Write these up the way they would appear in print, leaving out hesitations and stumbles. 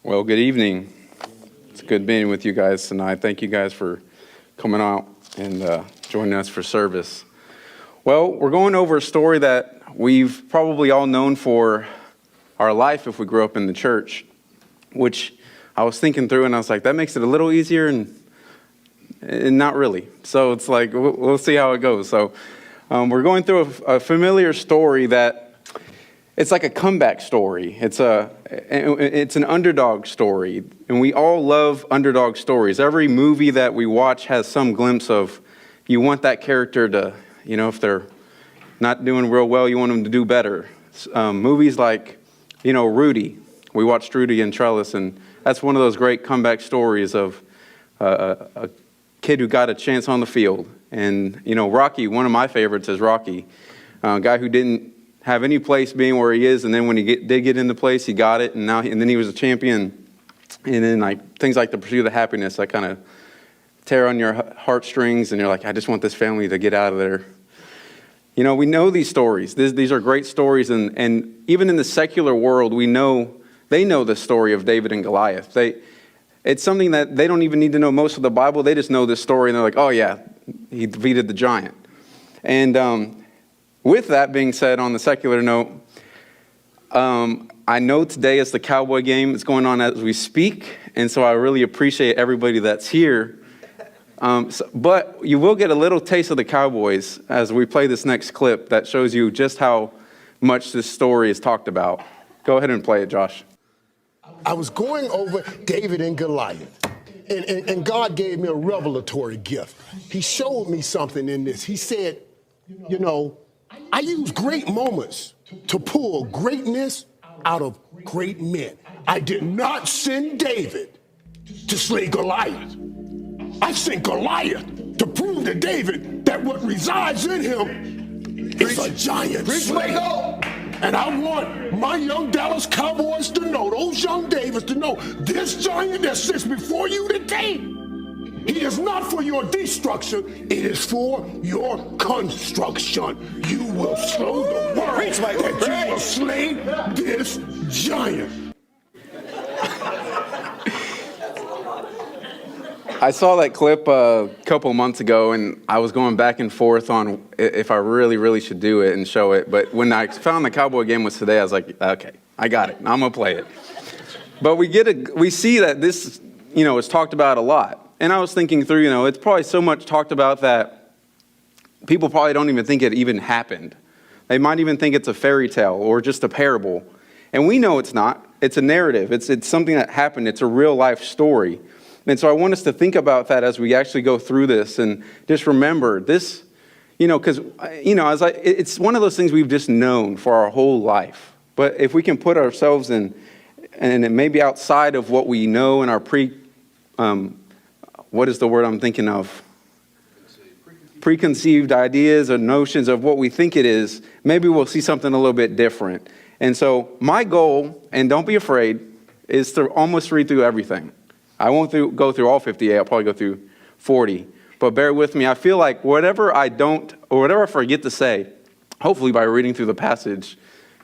Well, good evening. It's good being with you guys tonight. Thank you guys for coming out and joining us for service. Well, we're going over a story that we've probably all known for our life if we grew up in the church, which I was thinking through and I was like, that makes it a little easier and not really. So it's like, we'll see how it goes. So we're going through a familiar story that it's like a comeback story. It's an underdog story, and we all love underdog stories. Every movie that we watch has some glimpse of, you want that character to, if they're not doing real well, you want them to do better. Movies like, Rudy. We watched Rudy and Trellis, and that's one of those great comeback stories of a kid who got a chance on the field. And, Rocky, one of my favorites is Rocky, a guy who didn't have any place being where he is, and then when he did get into place, he got it, and then he was a champion. And then things like The Pursuit of Happiness that kind of tear on your heartstrings, and you're like, I just want this family to get out of there. We know these stories. These are great stories, and even in the secular world, they know the story of David and Goliath. It's something that they don't even need to know most of the Bible. They just know this story, and they're like, oh yeah, he defeated the giant. And with that being said, on the secular note, I know today is the Cowboy game. It's going on as we speak, and so I really appreciate everybody that's here. But you will get a little taste of the Cowboys as we play this next clip that shows you just how much this story is talked about. Go ahead and play it, Josh. I was going over David and Goliath, and God gave me a revelatory gift. He showed me something in this. He said, I use great moments to pull greatness out of great men. I did not send David to slay Goliath. I sent Goliath to prove to David that what resides in him is a giant slayer. And I want my young Dallas Cowboys to know, those young Davids to know, this giant that sits before you today, he is not for your destruction, it is for your construction. You will show the world that you will slay this giant. I saw that clip a couple months ago, and I was going back and forth on if I really should do it and show it. But when I found the Cowboy game was today, I was like, okay, I got it. I'm going to play it. But we see that this, is talked about a lot. And I was thinking through, it's probably so much talked about that people probably don't even think it even happened. They might even think it's a fairy tale or just a parable. And we know it's not. It's a narrative. It's something that happened. It's a real life story. And so I want us to think about that as we actually go through this and just remember this, because, it's one of those things we've just known for our whole life. But if we can put ourselves in, and it may be outside of what we know in our what is the word I'm thinking of? Preconceived ideas or notions of what we think it is, maybe we'll see something a little bit different. And so my goal, and don't be afraid, is to almost read through everything. I won't go through all 58, I'll probably go through 40. But bear with me, I feel like whatever I forget to say, hopefully by reading through the passage,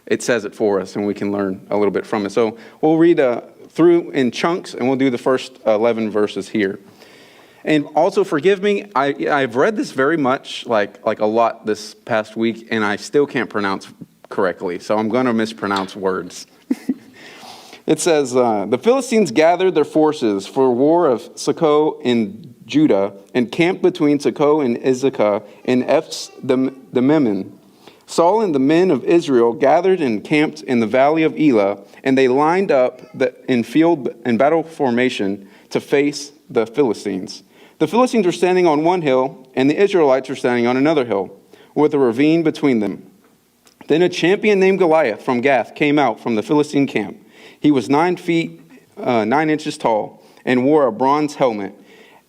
it says it for us and we can learn a little bit from it. So we'll read through in chunks, and we'll do the first 11 verses here. And also forgive me, I've read this very much, like a lot this past week, and I still can't pronounce correctly, so I'm going to mispronounce words. It says, the Philistines gathered their forces for war of Socoh in Judah, and camped between Socoh and Azekah in Ephes-dammim. Saul and the men of Israel gathered and camped in the valley of Elah, and they lined up in battle formation to face the Philistines. The Philistines were standing on one hill, and the Israelites were standing on another hill, with a ravine between them. Then a champion named Goliath from Gath came out from the Philistine camp. He was 9 feet 9 inches tall, and wore a bronze helmet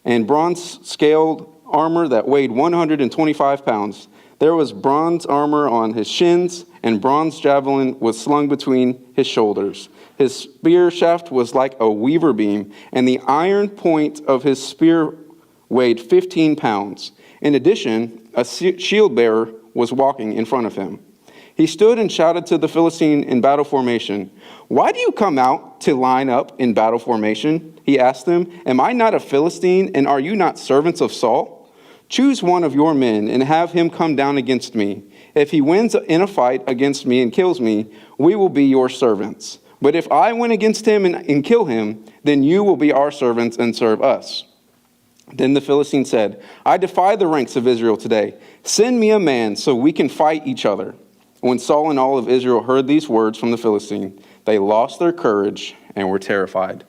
and bronze scaled armor that weighed 125 pounds. There was bronze armor on his shins, and bronze javelin was slung between his shoulders. His spear shaft was like a weaver beam, and the iron point of his spear weighed 15 pounds. In addition, a shield bearer was walking in front of him. He stood and shouted to the Philistine in battle formation. "Why do you come out to line up in battle formation?" He asked them. "Am I not a Philistine, and are you not servants of Saul? Choose one of your men and have him come down against me. If he wins in a fight against me and kills me, we will be your servants. But if I win against him and kill him, then you will be our servants and serve us." Then the Philistine said, "I defy the ranks of Israel today. Send me a man so we can fight each other." When Saul and all of Israel heard these words from the Philistine, they lost their courage and were terrified.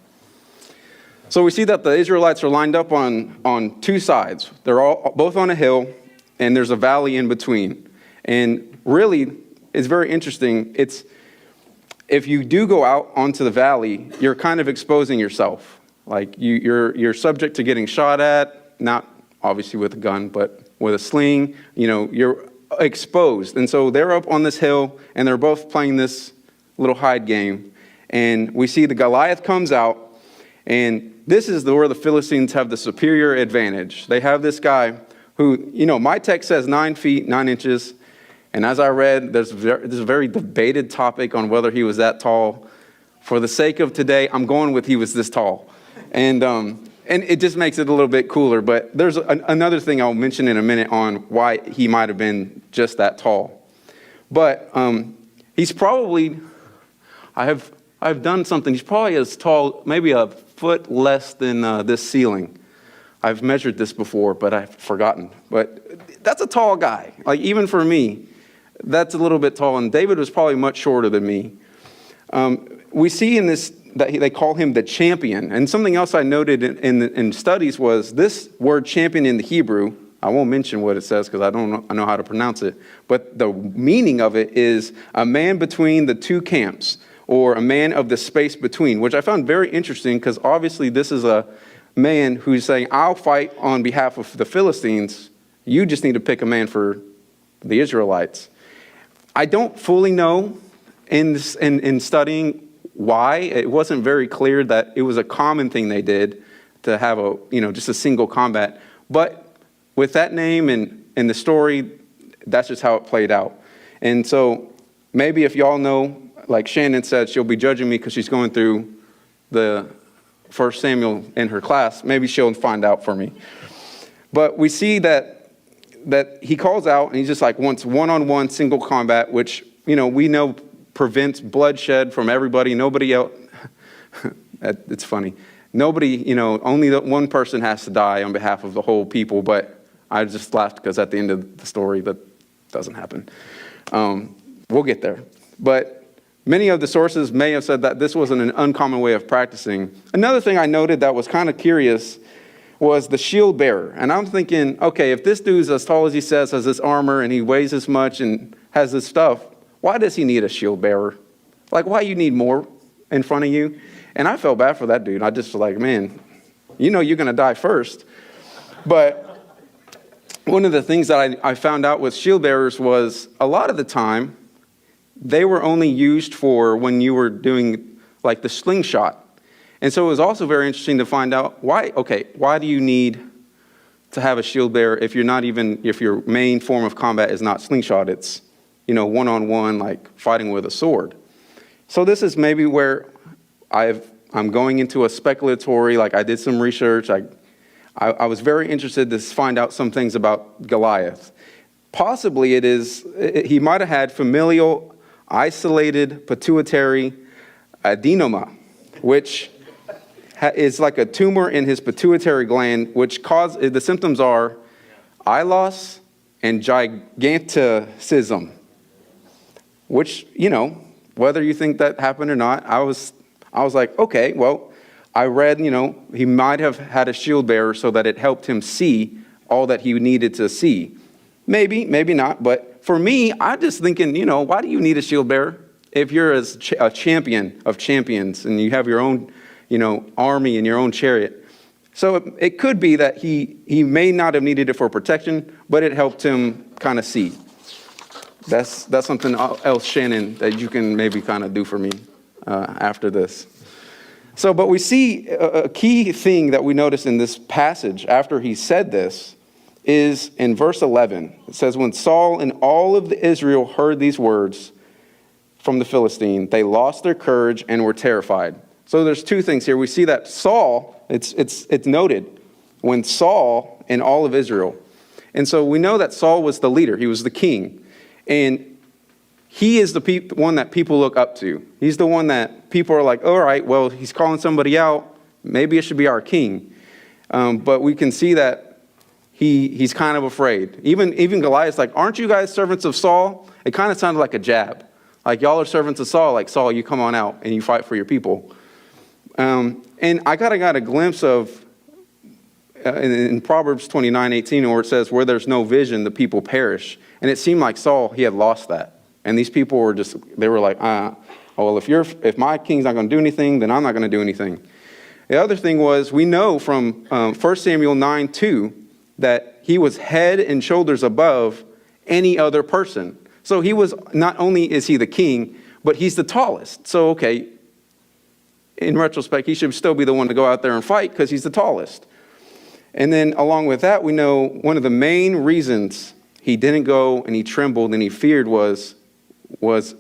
So we see that the Israelites are lined up on two sides. They're all both on a hill, and there's a valley in between. And really, it's very interesting. If you do go out onto the valley, you're kind of exposing yourself. Like you're subject to getting shot at, not obviously with a gun, but with a sling. You're exposed. And so they're up on this hill, and they're both playing this little hide game. And we see the Goliath comes out, and this is where the Philistines have the superior advantage. They have this guy who, my text says 9 feet, 9 inches. And as I read, there's a very debated topic on whether he was that tall. For the sake of today, I'm going with he was this tall. And it just makes it a little bit cooler. But there's another thing I'll mention in a minute on why he might have been just that tall. But he's probably, I've done something. He's probably as tall, maybe a foot less than this ceiling. I've measured this before, but I've forgotten. But that's a tall guy. Like even for me, that's a little bit tall. And David was probably much shorter than me. We see in this that they call him the champion. And something else I noted in studies was this word champion in the Hebrew. I won't mention what it says because I don't know how to pronounce it. But the meaning of it is a man between the two camps, or a man of the space between, which I found very interesting because obviously this is a man who's saying, I'll fight on behalf of the Philistines. You just need to pick a man for the Israelites. I don't fully know in studying why. It wasn't very clear that it was a common thing they did to have just a single combat. But with that name and the story, that's just how it played out. And so maybe if y'all know, like Shannon said, she'll be judging me because she's going through the 1 Samuel in her class. Maybe she'll find out for me. But we see that he calls out and he just wants one-on-one single combat, which, we know prevents bloodshed from everybody. Nobody else, it's funny. Nobody, only one person has to die on behalf of the whole people. But I just laughed because at the end of the story, that doesn't happen. We'll get there. But many of the sources may have said that this wasn't an uncommon way of practicing. Another thing I noted that was kind of curious was the shield bearer. And I'm thinking, okay, if this dude's as tall as he says, has this armor, and he weighs as much and has this stuff, why does he need a shield bearer? Why you need more in front of you? And I felt bad for that dude. I just was like, man, you're going to die first. But one of the things that I found out with shield bearers was a lot of the time, they were only used for when you were doing the slingshot. And so it was also very interesting to find out why do you need to have a shield bearer if your main form of combat is not slingshot, it's, one-on-one, fighting with a sword. So this is maybe where I'm going into a speculatory, I did some research. I was very interested to find out some things about Goliath. Possibly he might have had familial isolated pituitary adenoma, which is like a tumor in his pituitary gland, which the symptoms are eye loss and gigantism, which, whether you think that happened or not, I was like, okay, well, I read, he might have had a shield bearer so that it helped him see all that he needed to see. Maybe, maybe not, but for me, I'm just thinking, why do you need a shield bearer if you're a champion of champions and you have your own, army and your own chariot? So it could be that he may not have needed it for protection, but it helped him kind of see. That's something else, Shannon, that you can maybe kind of do for me after this. So, but we see a key thing that we notice in this passage after he said this is in verse 11. It says, when Saul and all of the Israel heard these words from the Philistine, they lost their courage and were terrified. So there's two things here. We see that Saul, it's noted, when Saul and all of Israel. And so we know that Saul was the leader. He was the king. And he is the one that people look up to. He's the one that people are like, all right, well, he's calling somebody out. Maybe it should be our king. But we can see that he's kind of afraid. Even Goliath's like, aren't you guys servants of Saul? It kind of sounded like a jab. Like, y'all are servants of Saul. Like, Saul, you come on out and you fight for your people. And I got a glimpse of, in Proverbs 29:18, where it says, where there's no vision, the people perish. And it seemed like Saul, he had lost that. And these people were they were like, well, if my king's not going to do anything, then I'm not going to do anything. The other thing was, we know from 1 Samuel 9:2 that he was head and shoulders above any other person. So he was, not only is he the king, but he's the tallest. So, okay, in retrospect, he should still be the one to go out there and fight because he's the tallest. And then along with that, we know one of the main reasons he didn't go and he trembled and he feared was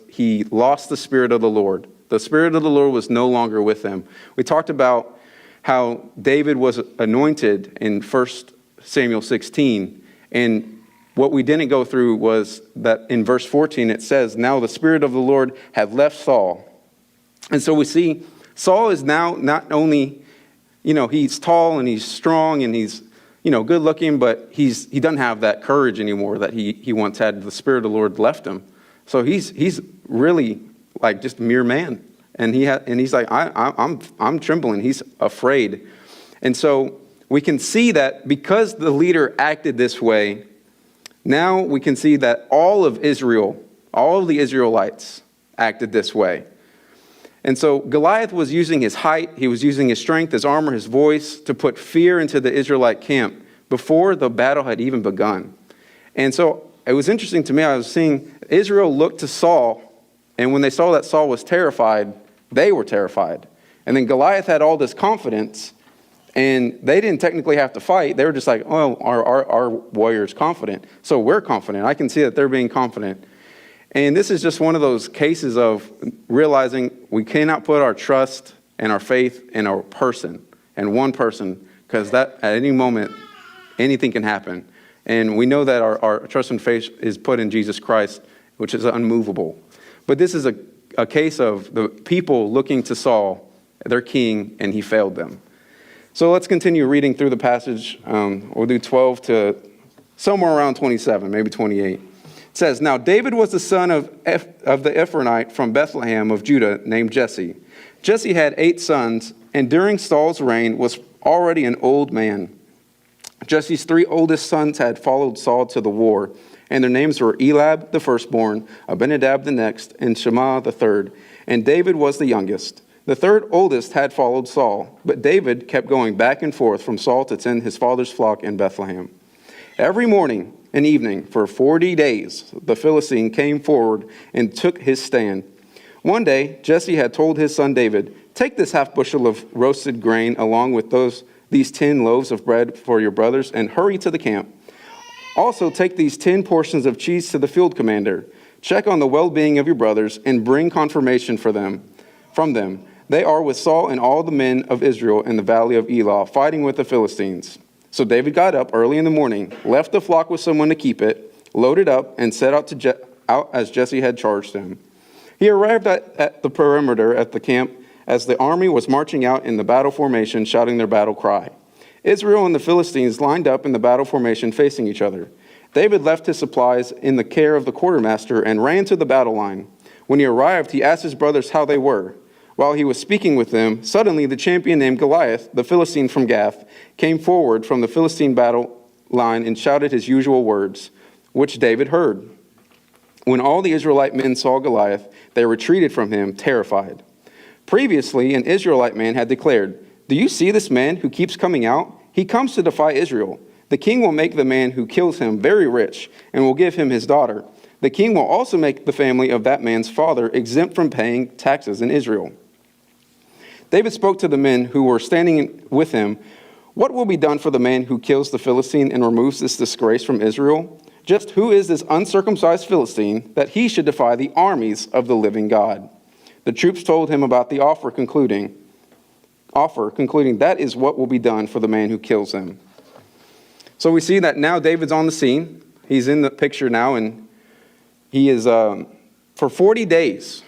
he lost the Spirit of the Lord. The Spirit of the Lord was no longer with him. We talked about how David was anointed in 1 Samuel 16. And what we didn't go through was that in verse 14 it says, now the Spirit of the Lord had left Saul. And so we see Saul is now not only, he's tall and he's strong and he's, good looking, but he doesn't have that courage anymore that he once had. The Spirit of the Lord left him. So he's really like just a mere man. And he's like, I'm trembling. He's afraid. And so we can see that because the leader acted this way, now we can see that all of Israel, all of the Israelites acted this way. And so Goliath was using his height, he was using his strength, his armor, his voice to put fear into the Israelite camp before the battle had even begun. And so it was interesting to me, I was seeing Israel look to Saul, and when they saw that Saul was terrified, they were terrified. And then Goliath had all this confidence, and they didn't technically have to fight. They were just like, oh, our warrior's confident, so we're confident. I can see that they're being confident. And this is just one of those cases of realizing we cannot put our trust and our faith in a person, and one person, because that at any moment, anything can happen. And we know that our trust and faith is put in Jesus Christ, which is unmovable. But this is a case of the people looking to Saul, their king, and he failed them. So let's continue reading through the passage. We'll do 12 to somewhere around 27, maybe 28. It says, now David was the son of the Ephronite from Bethlehem of Judah named Jesse. Jesse had 8 sons, and during Saul's reign was already an old man. Jesse's 3 oldest sons had followed Saul to the war, and their names were Eliab the firstborn, Abinadab the next, and Shammah the third. And David was the youngest. The 3rd oldest had followed Saul, but David kept going back and forth from Saul to tend his father's flock in Bethlehem. Every morning and evening for 40 days, the Philistine came forward and took his stand. One day, Jesse had told his son David, take this half bushel of roasted grain along with these 10 loaves of bread for your brothers and hurry to the camp. Also take these 10 portions of cheese to the field commander. Check on the well-being of your brothers and bring confirmation from them. They are with Saul and all the men of Israel in the valley of Elah, fighting with the Philistines. So David got up early in the morning, left the flock with someone to keep it, loaded up, and set out out as Jesse had charged him. He arrived at the perimeter at the camp as the army was marching out in the battle formation, shouting their battle cry. Israel and the Philistines lined up in the battle formation facing each other. David left his supplies in the care of the quartermaster and ran to the battle line. When he arrived, he asked his brothers how they were. While he was speaking with them, suddenly the champion named Goliath, the Philistine from Gath, came forward from the Philistine battle line and shouted his usual words, which David heard. When all the Israelite men saw Goliath, they retreated from him, terrified. Previously, an Israelite man had declared, do you see this man who keeps coming out? He comes to defy Israel. The king will make the man who kills him very rich and will give him his daughter. The king will also make the family of that man's father exempt from paying taxes in Israel. David spoke to the men who were standing with him. What will be done for the man who kills the Philistine and removes this disgrace from Israel? Just who is this uncircumcised Philistine that he should defy the armies of the living God? The troops told him about the offer, concluding, that is what will be done for the man who kills him. So we see that now David's on the scene. He's in the picture now, and he is, for 40 days,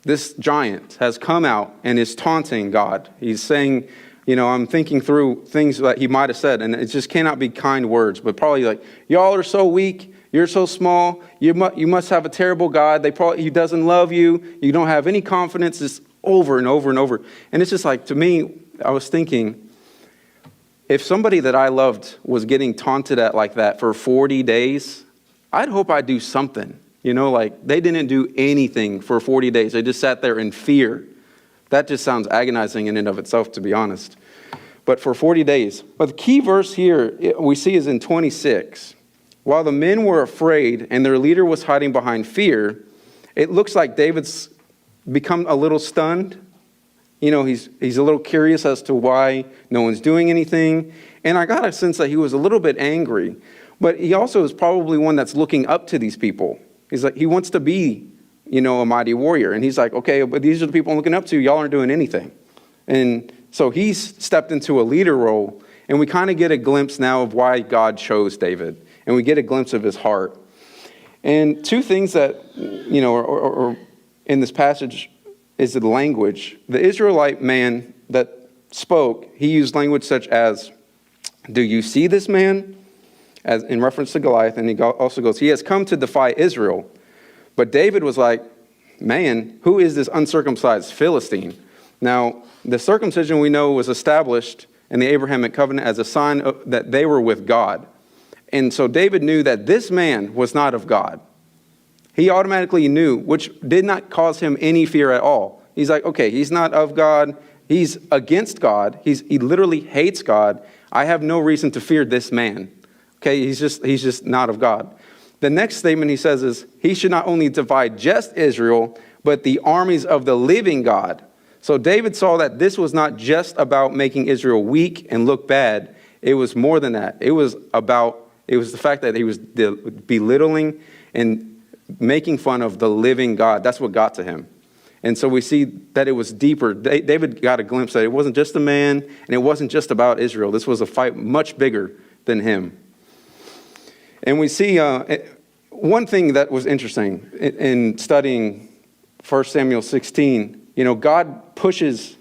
this giant has come out and is taunting God. He's saying, I'm thinking through things that he might have said, and it just cannot be kind words, but probably like, y'all are so weak, you're so small, you must have a terrible God, he doesn't love you, you don't have any confidence, just over and over and over. And it's just like, to me, I was thinking, if somebody that I loved was getting taunted at like that for 40 days, I'd hope I'd do something. Like they didn't do anything for 40 days. They just sat there in fear. That just sounds agonizing in and of itself, to be honest. But for 40 days. But the key verse here we see is in 26. While the men were afraid and their leader was hiding behind fear, it looks like David's become a little stunned. He's a little curious as to why no one's doing anything. And I got a sense that he was a little bit angry. But he also is probably one that's looking up to these people. He's like, he wants to be, a mighty warrior. And he's like, okay, but these are the people I'm looking up to. Y'all aren't doing anything. And so he's stepped into a leader role. And we kind of get a glimpse now of why God chose David. And we get a glimpse of his heart. And two things that, are in this passage is the language. The Israelite man that spoke, he used language such as, do you see this man? As in reference to Goliath. And he also goes, he has come to defy Israel. But David was like, man, who is this uncircumcised Philistine? Now, the circumcision we know was established in the Abrahamic covenant as a sign that they were with God. And so David knew that this man was not of God. He automatically knew, which did not cause him any fear at all. He's like, okay, he's not of God. He's against God. He literally hates God. I have no reason to fear this man. Okay, he's just not of God. The next statement he says is, he should not only defy just Israel, but the armies of the living God. So David saw that this was not just about making Israel weak and look bad. It was more than that. It was the fact that he was belittling and making fun of the living God. That's what got to him. And so we see that it was deeper. David got a glimpse that it wasn't just a man, and it wasn't just about Israel. This was a fight much bigger than him. And we see one thing that was interesting in studying 1 Samuel 16, God pushes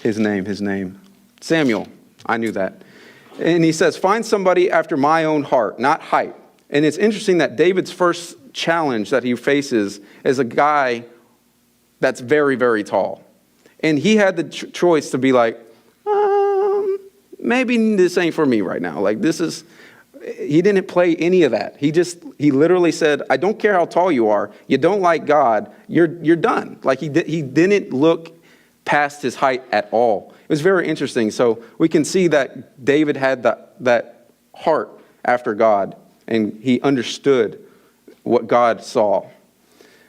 his name, Samuel. I knew that. And he says, find somebody after my own heart, not height. And it's interesting that David's first challenge that he faces is a guy that's very, very tall. And he had the choice to be like, maybe this ain't for me right now. Like he didn't play any of that. He literally said, I don't care how tall you are. You don't like God. You're done. Like he didn't look past his height at all. It was very interesting. So we can see that David had that heart after God, and he understood what God saw.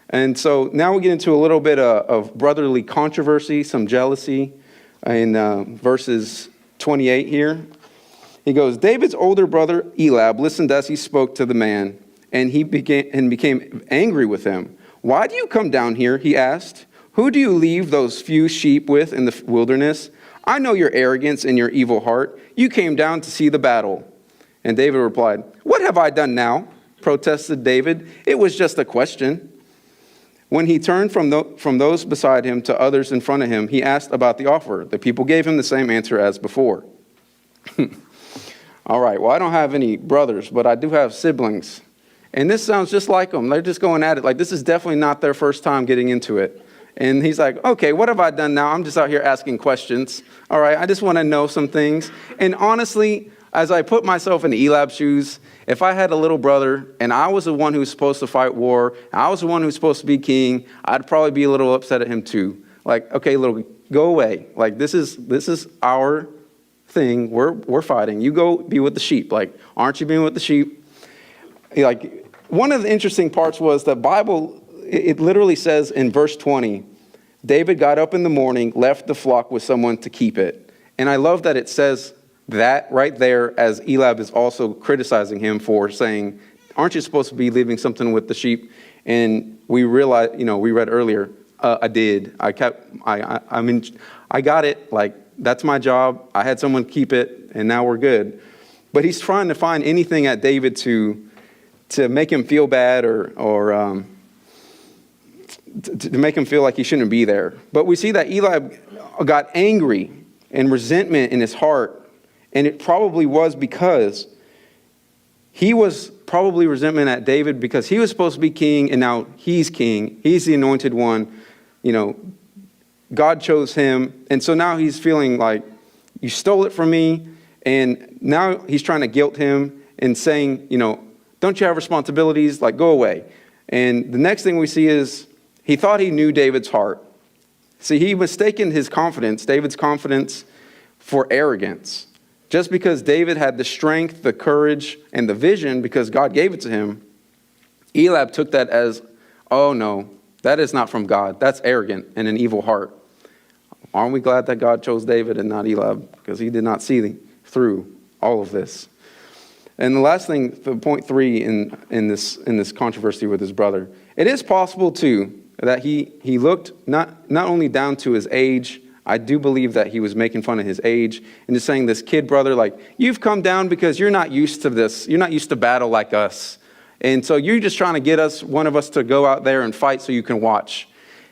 And so now we get into a little bit of brotherly controversy, some jealousy in verses 28 here. He goes, David's older brother Eliab listened as he spoke to the man, and he became angry with him. Why do you come down here? He asked. Who do you leave those few sheep with in the wilderness? I know your arrogance and your evil heart. You came down to see the battle. And David replied, what have I done now? Protested David. It was just a question. When he turned from those beside him to others in front of him, he asked about the offer. The people gave him the same answer as before. All right, well, I don't have any brothers, but I do have siblings. And this sounds just like them. They're just going at it. Like, this is definitely not their first time getting into it. And he's like, okay, what have I done now? I'm just out here asking questions. All right, I just want to know some things. And honestly, as I put myself in Eliab's shoes, if I had a little brother and I was the one who was supposed to fight war, I was the one who was supposed to be king, I'd probably be a little upset at him too. Like, okay, little, go away. Like, this is our thing. We're fighting. You go be with the sheep. Like, aren't you being with the sheep? Like, one of the interesting parts was the Bible, it literally says in verse 20 David got up in the morning, left the flock with someone to keep it. And I love that it says that right there, as Eliab is also criticizing him for saying, aren't you supposed to be leaving something with the sheep? And we realized, we read earlier, I did. I got it. Like, that's my job. I had someone keep it, and now we're good. But he's trying to find anything at David to make him feel bad or to make him feel like he shouldn't be there. But we see that Eliab got angry and resentment in his heart. And it probably was because he was probably resentment at David because he was supposed to be king and now he's king. He's the anointed one. God chose him. And so now he's feeling like, you stole it from me. And now he's trying to guilt him and saying, don't you have responsibilities? Like, go away. And the next thing we see is he thought he knew David's heart. See, he mistaken his confidence, David's confidence, for arrogance. Just because David had the strength, the courage, and the vision because God gave it to him, Eliab took that as, oh no, that is not from God. That's arrogant and an evil heart. Aren't we glad that God chose David and not Eliab? Because he did not see through all of this. And the last thing, point 3 in this controversy with his brother, it is possible too that he looked not only down to his age. I do believe that he was making fun of his age and just saying, this kid brother, like, you've come down because you're not used to this. You're not used to battle like us. And so you're just trying to get one of us to go out there and fight so you can watch.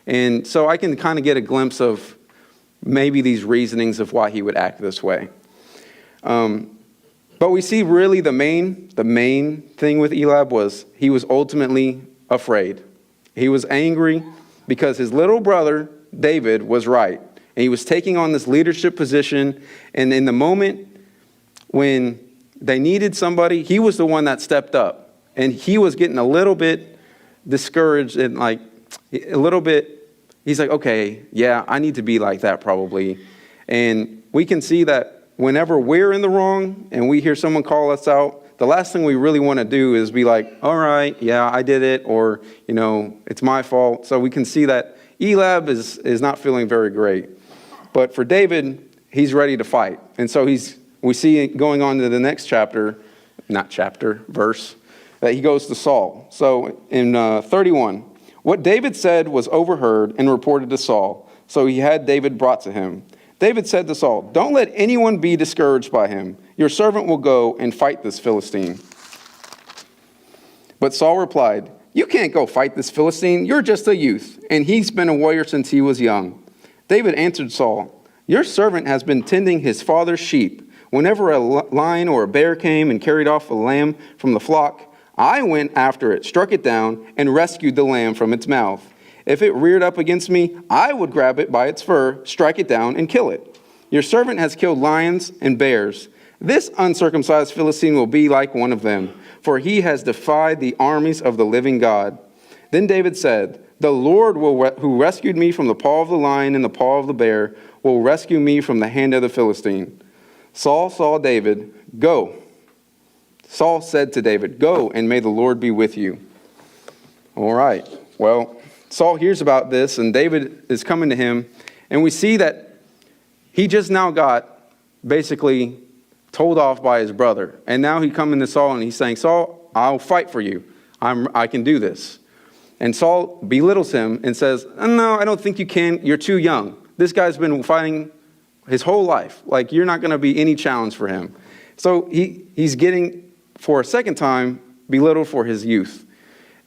And so I can kind of get a glimpse of maybe these reasonings of why he would act this way. But we see really the main thing with Eliab was he was ultimately afraid. He was angry because his little brother, David, was right. And he was taking on this leadership position. And in the moment when they needed somebody, he was the one that stepped up. And he was getting a little bit discouraged and like a little bit, he's like, okay, yeah, I need to be like that probably. And we can see that whenever we're in the wrong and we hear someone call us out, the last thing we really want to do is be like, all right, yeah, I did it. Or, it's my fault. So we can see that Eliab is not feeling very great. But for David, he's ready to fight. And so we see going on to the next verse, that he goes to Saul. So in 31, what David said was overheard and reported to Saul. So he had David brought to him. David said to Saul, don't let anyone be discouraged by him. Your servant will go and fight this Philistine. But Saul replied, you can't go fight this Philistine. You're just a youth, and he's been a warrior since he was young. David answered Saul, your servant has been tending his father's sheep. Whenever a lion or a bear came and carried off a lamb from the flock, I went after it, struck it down, and rescued the lamb from its mouth. If it reared up against me, I would grab it by its fur, strike it down, and kill it. Your servant has killed lions and bears. This uncircumcised Philistine will be like one of them, for he has defied the armies of the living God. Then David said, the Lord who rescued me from the paw of the lion and the paw of the bear will rescue me from the hand of the Philistine. Saul saw David, go. Saul said to David, go, and may the Lord be with you. All right. Well, Saul hears about this, and David is coming to him, and we see that he just now got basically told off by his brother. And now he's coming to Saul, and he's saying, Saul, I'll fight for you. I can do this. And Saul belittles him and says, no, I don't think you can. You're too young. This guy's been fighting his whole life. Like, you're not going to be any challenge for him. So he's getting, for a second time, belittled for his youth.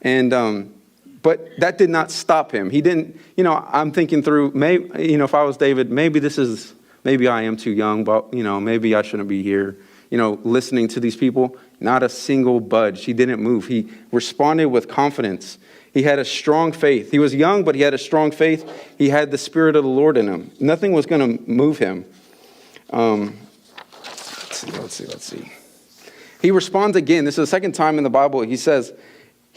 And but that did not stop him. He didn't, I'm thinking through, maybe, if I was David, maybe I am too young, but, maybe I shouldn't be here, listening to these people. Not a single budge. He didn't move. He responded with confidence. He had a strong faith. He was young, but he had a strong faith. He had the Spirit of the Lord in him. Nothing was going to move him. Let's see. He responds again. This is the second time in the Bible. He says,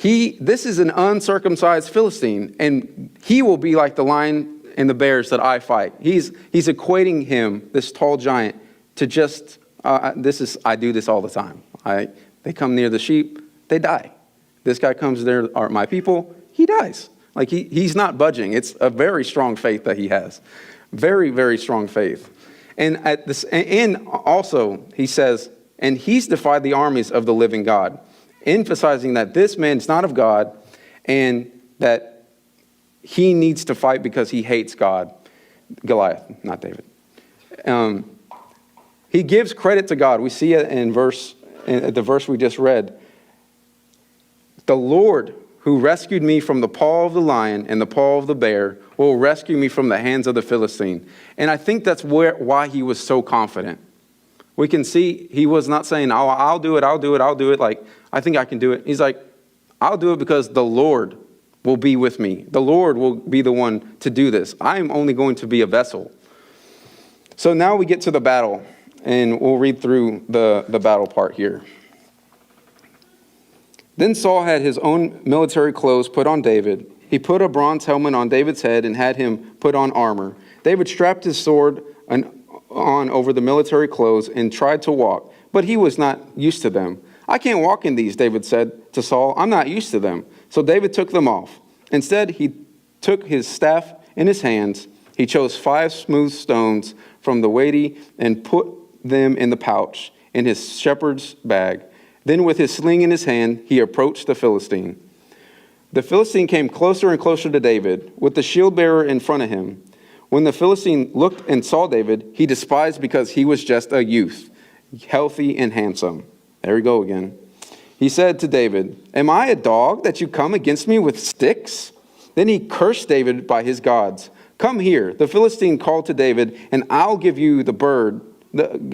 this is an uncircumcised Philistine, and he will be like the lion and the bears that I fight. He's equating him, this tall giant, to just, I do this all the time. They come near the sheep, they die. This guy comes there, are my people, he dies. Like he's not budging. It's a very strong faith that he has. Very, very strong faith. And also he says, and he's defied the armies of the living God, emphasizing that this man is not of God and that he needs to fight because he hates God. Goliath, not David. He gives credit to God. We see it in the verse we just read. The Lord who rescued me from the paw of the lion and the paw of the bear will rescue me from the hands of the Philistine. And I think that's why he was so confident. We can see he was not saying, oh, I'll do it. Like, I think I can do it. He's like, I'll do it because the Lord will be with me. The Lord will be the one to do this. I am only going to be a vessel. So now we get to the battle, and we'll read through the battle part here. Then Saul had his own military clothes put on David. He put a bronze helmet on David's head and had him put on armor. David strapped his sword on over the military clothes and tried to walk, but he was not used to them. I can't walk in these, David said to Saul. I'm not used to them. So David took them off. Instead, he took his staff in his hands. He chose 5 smooth stones from the weighty and put them in the pouch in his shepherd's bag. Then with his sling in his hand, he approached the Philistine. The Philistine came closer and closer to David, with the shield bearer in front of him. When the Philistine looked and saw David, he despised because he was just a youth, healthy and handsome. There we go again. He said to David, am I a dog that you come against me with sticks? Then he cursed David by his gods. Come here, the Philistine called to David, and I'll give you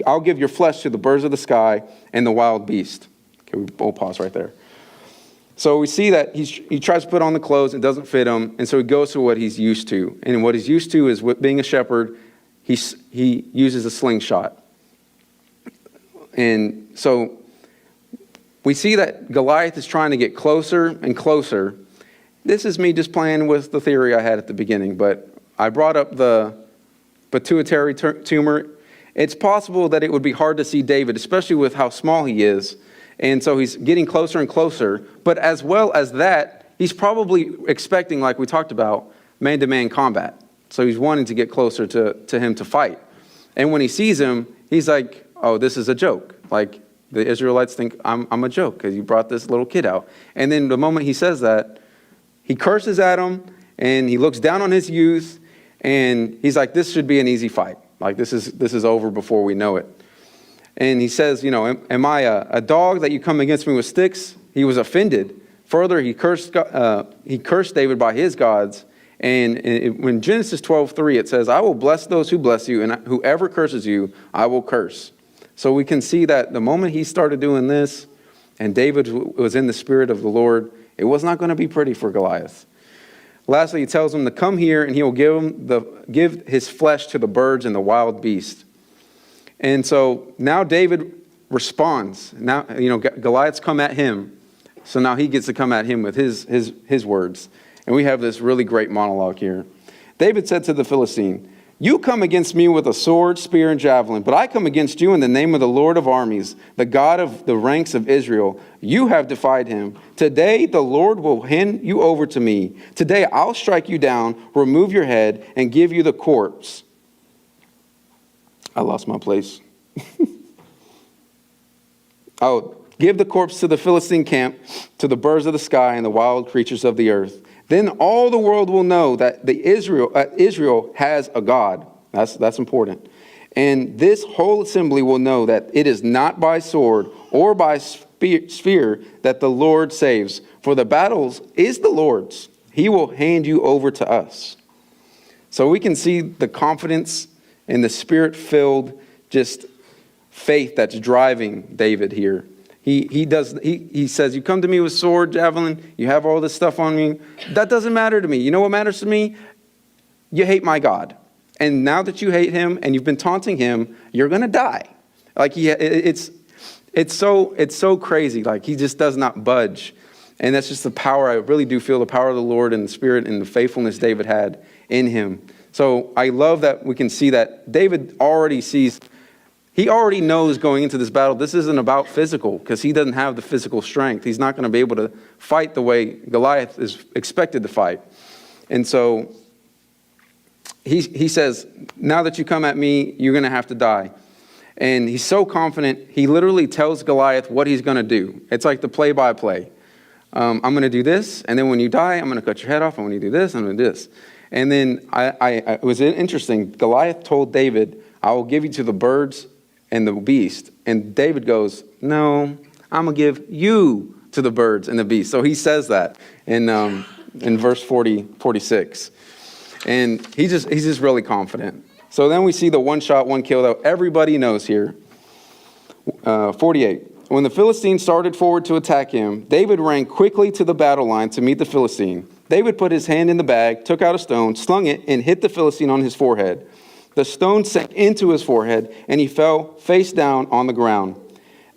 I'll give your flesh to the birds of the sky and the wild beast. Okay, we'll pause right there. So we see that he tries to put on the clothes, it doesn't fit him, and so he goes to what he's used to. And what he's used to is with being a shepherd, he uses a slingshot. And so we see that Goliath is trying to get closer and closer. This is me just playing with the theory I had at the beginning, but I brought up the pituitary tumor. It's possible that it would be hard to see David, especially with how small he is. And so he's getting closer and closer. But as well as that, he's probably expecting, like we talked about, man-to-man combat. So he's wanting to get closer to him to fight. And when he sees him, he's like, oh, this is a joke. Like, the Israelites think I'm a joke because you brought this little kid out. And then the moment he says that, he curses at him, and he looks down on his youth, and he's like, this should be an easy fight. Like, this is over before we know it. And he says, am I a dog that you come against me with sticks? He was offended. Further, he cursed David by his gods. And when Genesis 12:3, it says, I will bless those who bless you, and whoever curses you, I will curse. So we can see that the moment he started doing this, and David was in the spirit of the Lord, it was not going to be pretty for Goliath. Lastly, he tells him to come here, and he will give his flesh to the birds and the wild beast. And so now David responds. Now, Goliath's come at him. So now he gets to come at him with his words. And we have this really great monologue here. David said to the Philistine, you come against me with a sword, spear, and javelin, but I come against you in the name of the Lord of armies, the God of the ranks of Israel. You have defied him. Today the Lord will hand you over to me. Today I'll strike you down, remove your head, and give you the corpse. I lost my place. I'll give the corpse to the Philistine camp, to the birds of the sky and the wild creatures of the earth. Then all the world will know that Israel has a God. That's important. And this whole assembly will know that it is not by sword or by spear that the Lord saves. For the battles is the Lord's. He will hand you over to us. So we can see the confidence and the spirit-filled just faith that's driving David here. He says, you come to me with sword, javelin, you have all this stuff on me. That doesn't matter to me. You know what matters to me? You hate my God. And now that you hate him and you've been taunting him, you're going to die. Like it's so crazy. Like he just does not budge. And that's just the power. I really do feel the power of the Lord and the Spirit and the faithfulness David had in him. So I love that we can see that David already sees. He already knows going into this battle, this isn't about physical because he doesn't have the physical strength. He's not going to be able to fight the way Goliath is expected to fight. And so he says, now that you come at me, you're going to have to die. And he's so confident, he literally tells Goliath what he's going to do. It's like the play-by-play. I'm going to do this, and then when you die, I'm going to cut your head off, and when you do this, I'm going to do this. And then it was interesting. Goliath told David, I will give you to the birds and the beast. And David goes, no, I'm going to give you to the birds and the beast. So he says that in verse 46. And he's just really confident. So then we see the one shot, one kill that everybody knows here. 48. When the Philistine started forward to attack him, David ran quickly to the battle line to meet the Philistine. David put his hand in the bag, took out a stone, slung it, and hit the Philistine on his forehead. The stone sank into his forehead, and he fell face down on the ground.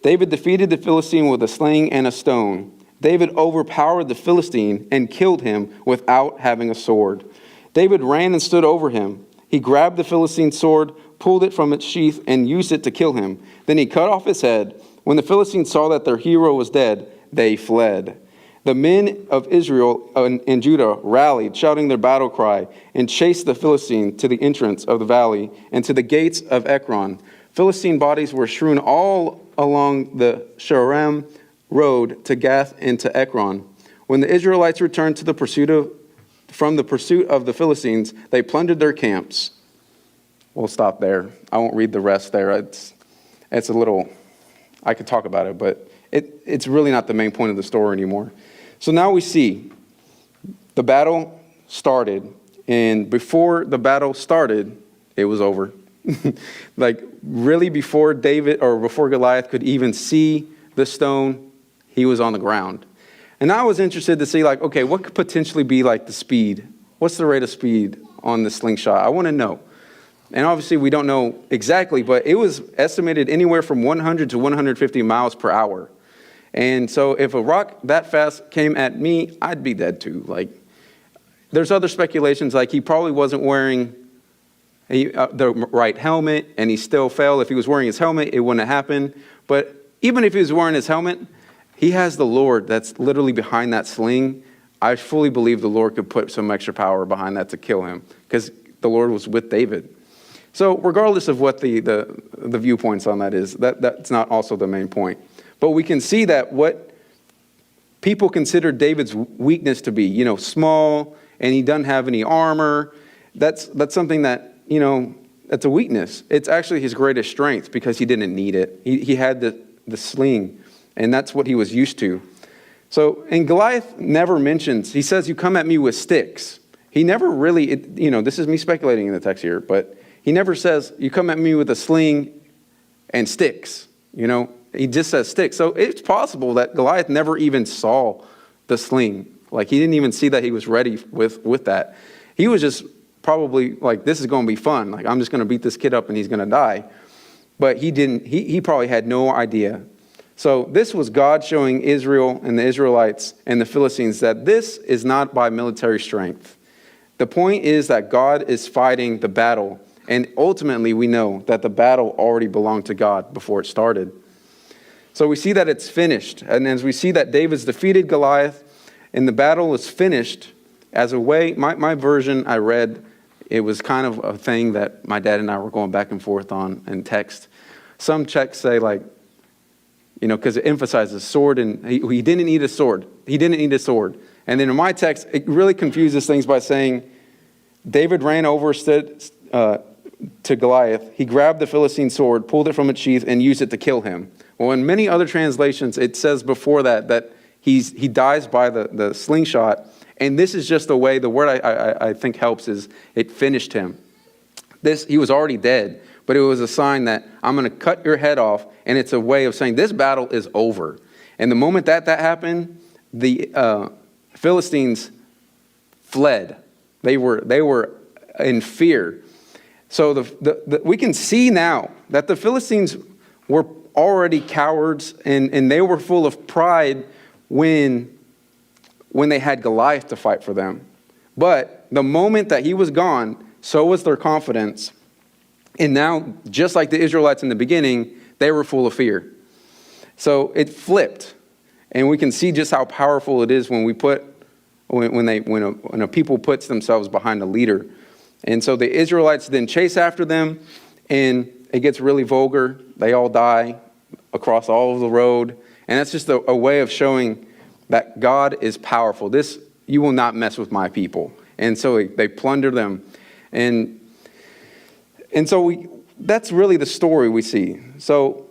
David defeated the Philistine with a sling and a stone. David overpowered the Philistine and killed him without having a sword. David ran and stood over him. He grabbed the Philistine's sword, pulled it from its sheath, and used it to kill him. Then he cut off his head. When the Philistines saw that their hero was dead, they fled. The men of Israel and Judah rallied, shouting their battle cry, and chased the Philistine to the entrance of the valley and to the gates of Ekron. Philistine bodies were strewn all along the Shaaraim road to Gath and to Ekron. When the Israelites returned from the pursuit of the Philistines, they plundered their camps. We'll stop there. I won't read the rest there. It's a little, I could talk about it, but it's really not the main point of the story anymore. So now we see the battle started, and before the battle started, it was over. Like really before Goliath could even see the stone, he was on the ground. And I was interested to see, like, okay, what could potentially be like the speed? What's the rate of speed on the slingshot? I want to know. And obviously we don't know exactly, but it was estimated anywhere from 100 to 150 miles per hour. And so if a rock that fast came at me, I'd be dead too. Like, there's other speculations, like he probably wasn't wearing the right helmet and he still fell. If he was wearing his helmet, it wouldn't have happened. But even if he was wearing his helmet, he has the Lord that's literally behind that sling. I fully believe the Lord could put some extra power behind that to kill him because the Lord was with David. So regardless of what the viewpoints on that is, that's not also the main point. But we can see that what people consider David's weakness to be, small, and he doesn't have any armor. That's something that, that's a weakness. It's actually his greatest strength because he didn't need it. He had the sling, and that's what he was used to. So, and Goliath never mentions, he says, you come at me with sticks. He never really, this is me speculating in the text here, but he never says, you come at me with a sling and sticks, He just says sticks. So it's possible that Goliath never even saw the sling. Like, he didn't even see that he was ready with that. He was just probably like, this is going to be fun. Like, I'm just going to beat this kid up and he's going to die. But he didn't, he probably had no idea. So this was God showing Israel and the Israelites and the Philistines that this is not by military strength. The point is that God is fighting the battle. And ultimately, we know that the battle already belonged to God before it started. So we see that it's finished. And as we see that David's defeated Goliath and the battle is finished as a way, my version I read, it was kind of a thing that my dad and I were going back and forth on in text. Some texts say like, because it emphasizes sword and he didn't need a sword. He didn't need a sword. And then in my text, it really confuses things by saying David ran over to Goliath. He grabbed the Philistine sword, pulled it from its sheath, and used it to kill him. Well, in many other translations, it says before that he dies by the slingshot. And this is just the way, the word I think helps is it finished him. He was already dead, but it was a sign that I'm going to cut your head off. And it's a way of saying this battle is over. And the moment that happened, the Philistines fled. They were in fear. So we can see now that the Philistines were already cowards and they were full of pride when they had Goliath to fight for them. But the moment that he was gone, so was their confidence. And now, just like the Israelites in the beginning, they were full of fear. So it flipped. And we can see just how powerful it is when we put when a people puts themselves behind a leader. And so the Israelites then chase after them, and it gets really vulgar. They all die across all of the road. And that's just a way of showing that God is powerful. You will not mess with my people. And so they plunder them. And so that's really the story we see. So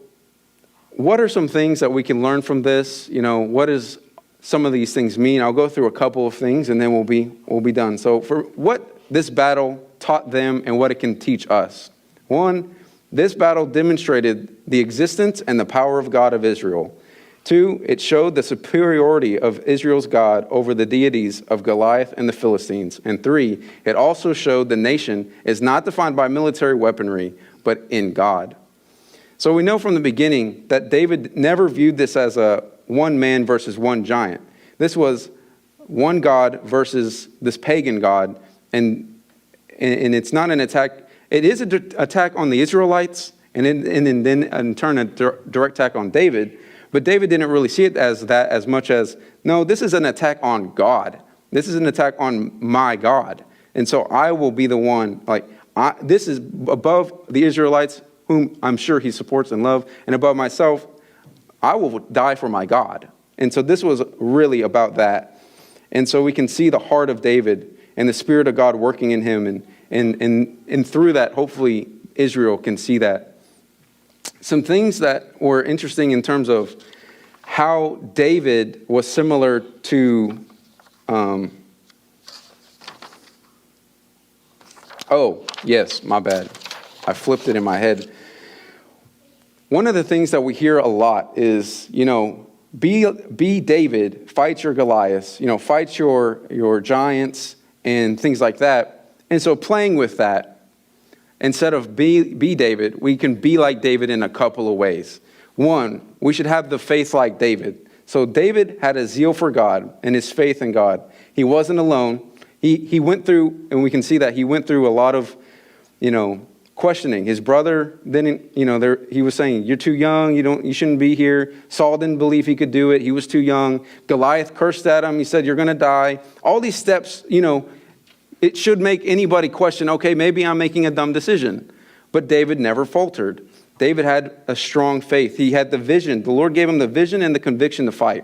what are some things that we can learn from this? What does some of these things mean? I'll go through a couple of things, and then we'll be done. So for what this battle taught them and what it can teach us. One, this battle demonstrated the existence and the power of God of Israel. Two, it showed the superiority of Israel's God over the deities of Goliath and the Philistines. And three, it also showed the nation is not defined by military weaponry, but in God. So we know from the beginning that David never viewed this as a one man versus one giant. This was one God versus this pagan God. And it's not an attack. It is an attack on the Israelites, and then in turn a direct attack on David. But David didn't really see it as that as much as, no, this is an attack on God. This is an attack on my God. And so I will be the one, this is above the Israelites, whom I'm sure he supports and loves, and above myself, I will die for my God. And so this was really about that. And so we can see the heart of David and the Spirit of God working in him. And through that, hopefully, Israel can see that. Some things that were interesting in terms of how David was similar to, oh, yes, my bad. I flipped it in my head. One of the things that we hear a lot is, be David, fight your Goliaths, fight your giants and things like that. And so playing with that, instead of be David, we can be like David in a couple of ways. One, we should have the faith like David. So David had a zeal for God and his faith in God. He wasn't alone. He went through, and we can see that he went through a lot of, questioning. His brother didn't, he was saying, you're too young, you shouldn't be here. Saul didn't believe he could do it. He was too young. Goliath cursed at him. He said, you're going to die. All these steps, it should make anybody question, okay, maybe I'm making a dumb decision. But David never faltered. David had a strong faith. He had the vision. The Lord gave him the vision and the conviction to fight.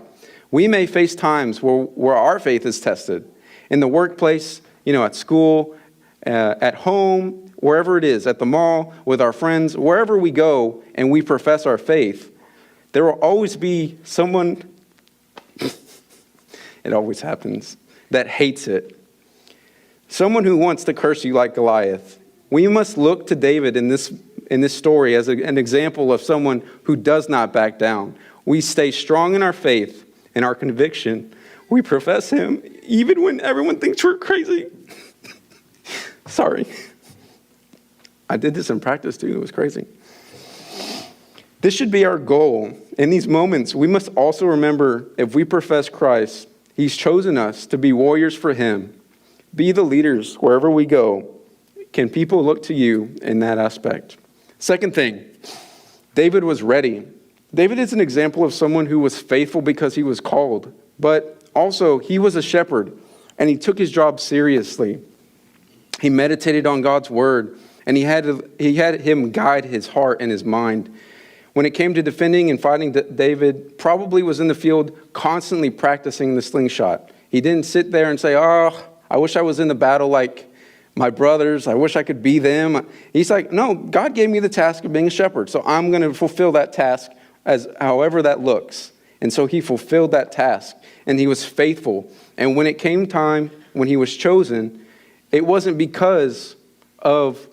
We may face times where our faith is tested. In the workplace, at school, at home, wherever it is, at the mall, with our friends, wherever we go and we profess our faith, there will always be someone, it always happens, that hates it. Someone who wants to curse you like Goliath. We must look to David in this story as an example of someone who does not back down. We stay strong in our faith and our conviction. We profess him even when everyone thinks we're crazy. Sorry. I did this in practice too. It was crazy. This should be our goal. In these moments, we must also remember if we profess Christ, he's chosen us to be warriors for him. Be the leaders wherever we go. Can people look to you in that aspect? Second thing, David was ready. David is an example of someone who was faithful because he was called, but also he was a shepherd and he took his job seriously. He meditated on God's word and he had him guide his heart and his mind. When it came to defending and fighting, David probably was in the field constantly practicing the slingshot. He didn't sit there and say, oh, I wish I was in the battle like my brothers. I wish I could be them. He's like, no, God gave me the task of being a shepherd, so I'm going to fulfill that task as however that looks. And so he fulfilled that task, and he was faithful. And when it came time, when he was chosen, it wasn't because of,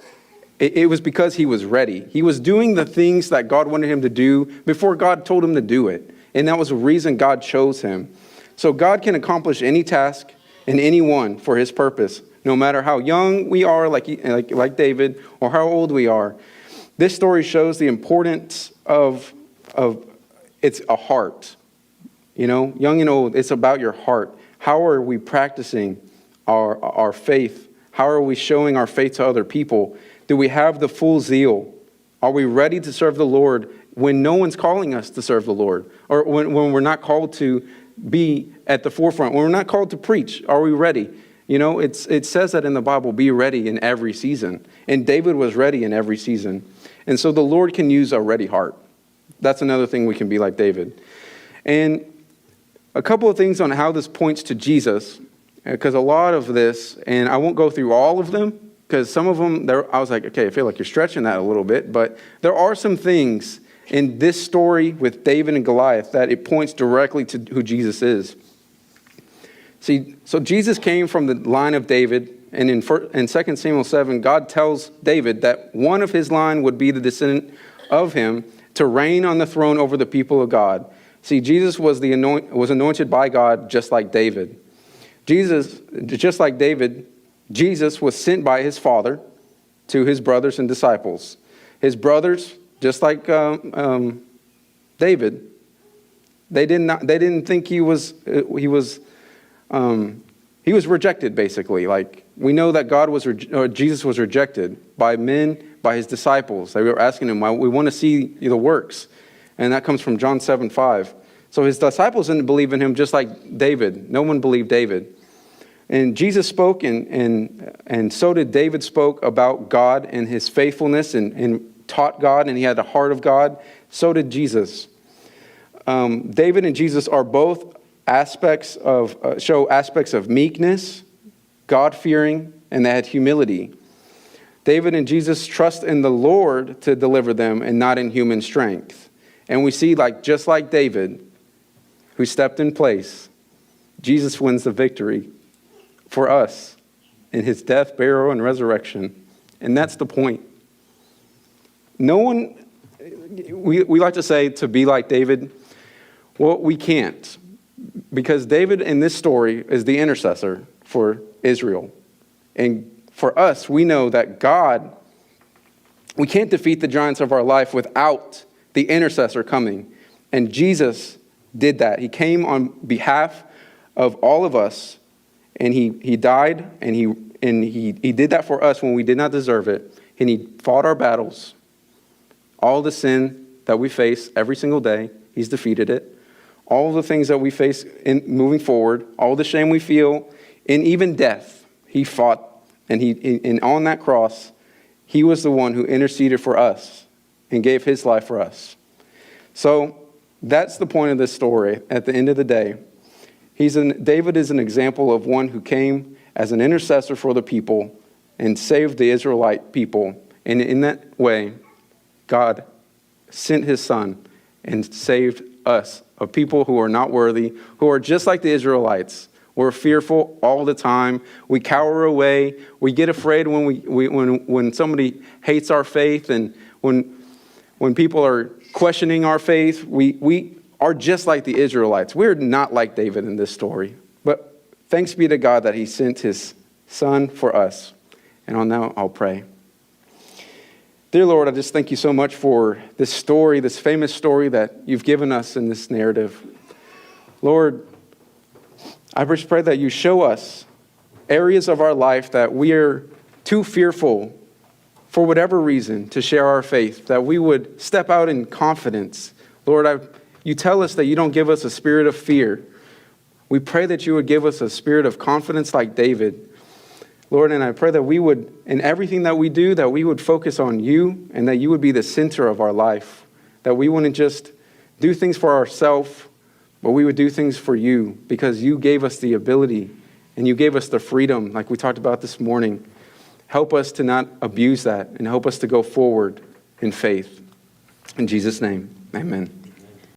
it was because he was ready. He was doing the things that God wanted him to do before God told him to do it. And that was the reason God chose him. So God can accomplish any task and anyone for his purpose, no matter how young we are, like David, or how old we are. This story shows the importance of it's a heart. Young and old, it's about your heart. How are we practicing our faith? How are we showing our faith to other people? Do we have the full zeal? Are we ready to serve the Lord when no one's calling us to serve the Lord? Or when we're not called to be at the forefront. When we're not called to preach, are we ready? You know, it says that in the Bible, be ready in every season. And David was ready in every season. And so the Lord can use a ready heart. That's another thing we can be like David. And a couple of things on how this points to Jesus, because a lot of this, and I won't go through all of them, because some of them, I was like, okay, I feel like you're stretching that a little bit, but there are some things in this story with David and Goliath that it points directly to who Jesus is. See, so Jesus came from the line of David, and in 2 Samuel 7, God tells David that one of his line would be the descendant of him to reign on the throne over the people of God. See, Jesus was anointed by God just like David. Just like David, Jesus was sent by his Father to his brothers and disciples. His brothers, just like David, they didn't think he was rejected, basically. Like, we know that Jesus was rejected by men, by his disciples. They were asking him, we want to see the works. And that comes from John 7:5. So his disciples didn't believe in him just like David. No one believed David. And Jesus spoke, and so did David spoke about God and his faithfulness and taught God, and he had the heart of God. So did Jesus. David and Jesus are both show aspects of meekness, God-fearing, and they had humility. David and Jesus trust in the Lord to deliver them and not in human strength. And we see, just like David, who stepped in place, Jesus wins the victory for us in his death, burial, and resurrection. And that's the point. No one, we like to say to be like David. Well, we can't. Because David in this story is the intercessor for Israel. And for us, we know that God, we can't defeat the giants of our life without the intercessor coming. And Jesus did that. He came on behalf of all of us, and he died, and he did that for us when we did not deserve it. And he fought our battles. All the sin that we face every single day, he's defeated it. All the things that we face in moving forward, all the shame we feel, and even death, he fought. And on that cross, he was the one who interceded for us and gave his life for us. So that's the point of this story. At the end of the day, David is an example of one who came as an intercessor for the people and saved the Israelite people. And in that way, God sent his son and saved us, a people who are not worthy, who are just like the Israelites. We're fearful all the time. We cower away. We get afraid when somebody hates our faith, and when people are questioning our faith. We are just like the Israelites. We're not like David in this story. But thanks be to God that he sent his son for us. And now I'll pray. Dear Lord, I just thank you so much for this story, this famous story that you've given us in this narrative. Lord, I just pray that you show us areas of our life that we are too fearful for whatever reason to share our faith, that we would step out in confidence. Lord, you tell us that you don't give us a spirit of fear. We pray that you would give us a spirit of confidence like David. Lord, and I pray that we would, in everything that we do, that we would focus on you and that you would be the center of our life. That we wouldn't just do things for ourselves, but we would do things for you because you gave us the ability and you gave us the freedom, like we talked about this morning. Help us to not abuse that and help us to go forward in faith. In Jesus' name, amen.